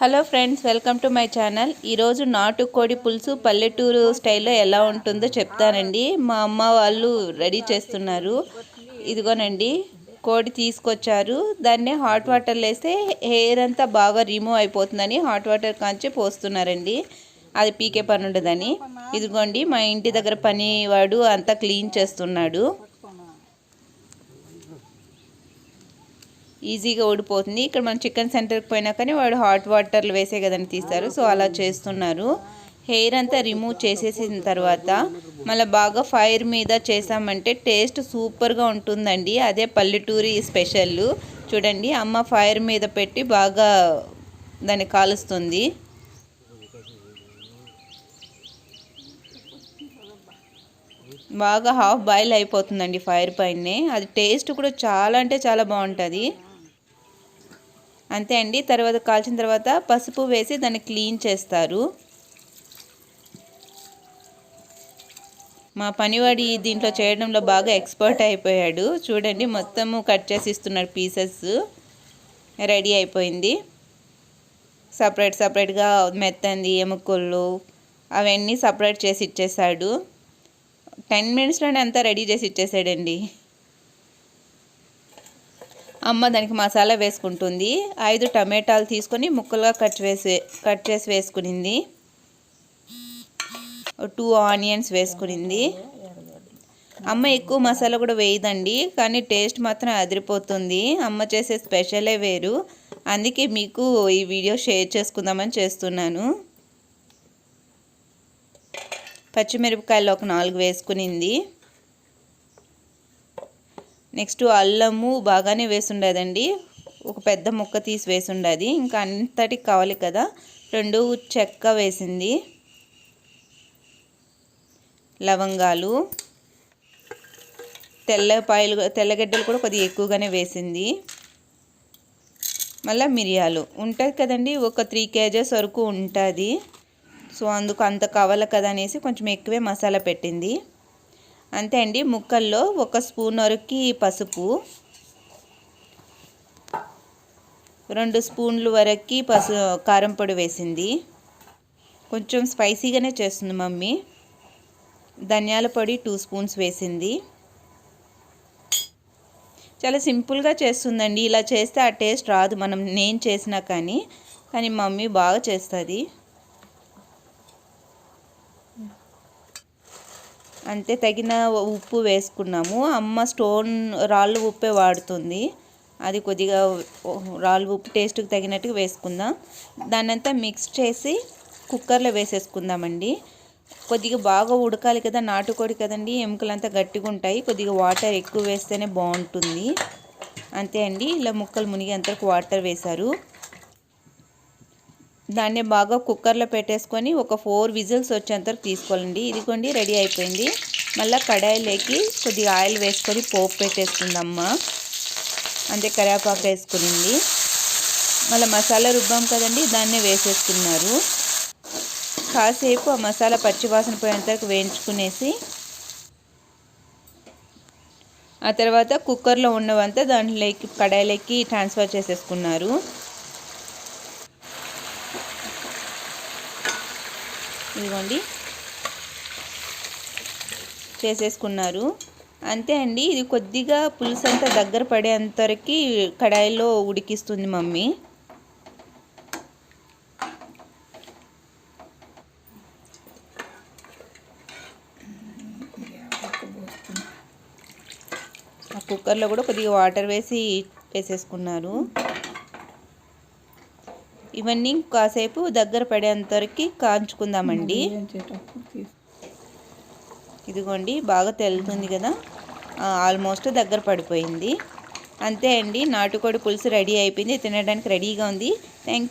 Hello friends, welcome to my channel. ఈరోజు నాటుకోడి పులుసు పల్లెటూరు స్టైల్లో ఎలా ఉంటుందో చెప్తానండి. మా అమ్మ వాళ్ళు రెడీ చేస్తున్నారు. ఇదిగోనండి, కోడి తీసుకొచ్చారు. దాన్ని హాట్ వాటర్లో వేస్తే హెయిర్ అంతా బాగా రిమూవ్ అయిపోతుందని హాట్ వాటర్ కాంచి పోస్తున్నారండి. అది పీకే పని ఉండదని. ఇదిగోండి, మా ఇంటి దగ్గర పనివాడు అంతా క్లీన్ చేస్తున్నాడు. ఈజీగా ఓడిపోతుంది. ఇక్కడ మనం చికెన్ సెంటర్కి పోయినా కానీ వాడు హాట్ వాటర్లు వేసే కదండి తీస్తారు. సో అలా చేస్తున్నారు. హెయిర్ అంతా రిమూవ్ చేసేసిన తర్వాత మళ్ళీ బాగా ఫైర్ మీద చేసామంటే టేస్ట్ సూపర్గా ఉంటుందండి. అదే పల్లెటూరి స్పెషల్. చూడండి, అమ్మ ఫైర్ మీద పెట్టి బాగా దాన్ని కాలుస్తుంది. బాగా హాఫ్ బాయిల్ అయిపోతుందండి ఫైర్ పైనే. అది టేస్ట్ కూడా చాలా అంటే చాలా బాగుంటుంది. అంతే అండి. తర్వాత కాల్చిన తర్వాత పసుపు వేసి దాన్ని క్లీన్ చేస్తారు. మా పనివాడి దీంట్లో చేయడంలో బాగా ఎక్స్పర్ట్ అయిపోయాడు. చూడండి, మొత్తము కట్ చేసి ఇస్తున్నాడు. పీసెస్ రెడీ అయిపోయింది. సపరేట్గా మెత్తంది, ఎముకలు అవన్నీ సపరేట్ చేసి ఇచ్చేసాడు. 10 మినిట్స్లోనే అంతా రెడీ చేసి ఇచ్చేసాడండి. అమ్మ దానికి మసాలా వేసుకుంటుంది. 5 టమాటాలు తీసుకొని ముక్కలుగా కట్ చేసి వేసుకునింది. 2 ఆనియన్స్ వేసుకునింది. అమ్మ ఎక్కువ మసాలా కూడా వేయదండి, కానీ టేస్ట్ మాత్రం అదిరిపోతుంది. అమ్మ చేసే స్పెషలే వేరు. అందుకే మీకు ఈ వీడియో షేర్ చేసుకుందామని చేస్తున్నాను. పచ్చిమిరపకాయలు ఒక 4 వేసుకునింది. నెక్స్ట్ అల్లము బాగానే వేసుండదండి. ఒక పెద్ద ముక్క తీసి వేసుండది. ఇంకా అంతటికి కావాలి కదా. 2 చెక్క వేసింది. లవంగాలు, తెల్లగడ్డలు కూడా కొద్దిగా ఎక్కువగానే వేసింది. మళ్ళీ మిరియాలు ఉంటుంది కదండి, ఒక 3 kgs వరకు ఉంటుంది. సో అందుకు అంత కావాలి కదా అనేసి కొంచెం ఎక్కువే మసాలా పెట్టింది. అంతే అండి. ముక్కల్లో 1 స్పూన్ వరకు పసుపు, 2 స్పూన్ల వరకు కారం పొడి వేసింది. కొంచెం స్పైసీగానే చేస్తుంది మమ్మీ. ధనియాల పొడి 2 స్పూన్స్ వేసింది. చాలా సింపుల్గా చేస్తుందండి. ఇలా చేస్తే ఆ టేస్ట్ రాదు నేను చేసినా కానీ మమ్మీ బాగా చేస్తుంది. అంతే, తగిన ఉప్పు వేసుకున్నాము. అమ్మ స్టోన్ రాళ్ళు ఉప్పే వాడుతుంది. అది కొద్దిగా రాళ్ళు ఉప్పు టేస్ట్కి తగినట్టుగా వేసుకుందాం. దాన్నంతా మిక్స్ చేసి కుక్కర్లో వేసేసుకుందామండి. కొద్దిగా బాగా ఉడకాలి కదా, నాటుకోడి కదండి, ఎముకలంతా గట్టిగా ఉంటాయి. కొద్దిగా వాటర్ ఎక్కువ వేస్తేనే బాగుంటుంది. అంతే అండి. ఇలా ముక్కలు మునిగేంతవరకు వాటర్ వేశారు. దాన్ని బాగా కుక్కర్లో పెట్టేసుకొని ఒక 4 విజిల్స్ వచ్చేంతవరకు తీసుకోవాలండి. ఇదిగోండి, రెడీ అయిపోయింది. మళ్ళీ కడాయిలోకి కొద్దిగా ఆయిల్ వేసుకొని పోపు పెట్టేసుకుందమ్మ. అంతే, కరివేపాకు వేసుకునింది. మళ్ళీ మసాలా రుబ్బాం కదండి, దాన్నే వేసేసుకున్నారు. కాసేపు ఆ మసాలా పచ్చివాసన పోయేంతవరకు వేయించుకునేసి ఆ తర్వాత కుక్కర్లో ఉన్నవంతా దాంట్లోకి కడాయిలోకి ట్రాన్స్ఫర్ చేసేసుకున్నారు. ఇదిగోండి, చేసేసుకున్నారు. అంతే అండి. ఇది కొద్దిగా పులుసు అంతా దగ్గర పడేంతవరకు కడాయిలో ఉడికిస్తుంది మమ్మీ. ఆ కుక్కర్లో కూడా కొద్దిగా వాటర్ వేసేసుకున్నారు. ఇవన్నీ కాసేపు దగ్గర పడేంతవరకు కాంచుకుందామండి. ఇదిగోండి, బాగా తెల్లుతుంది కదా, ఆల్మోస్ట్ దగ్గర పడిపోయింది. అంతే అండి, నాటుకోడి పులుసు రెడీ అయిపోయింది. తినడానికి రెడీగా ఉంది. Thank you.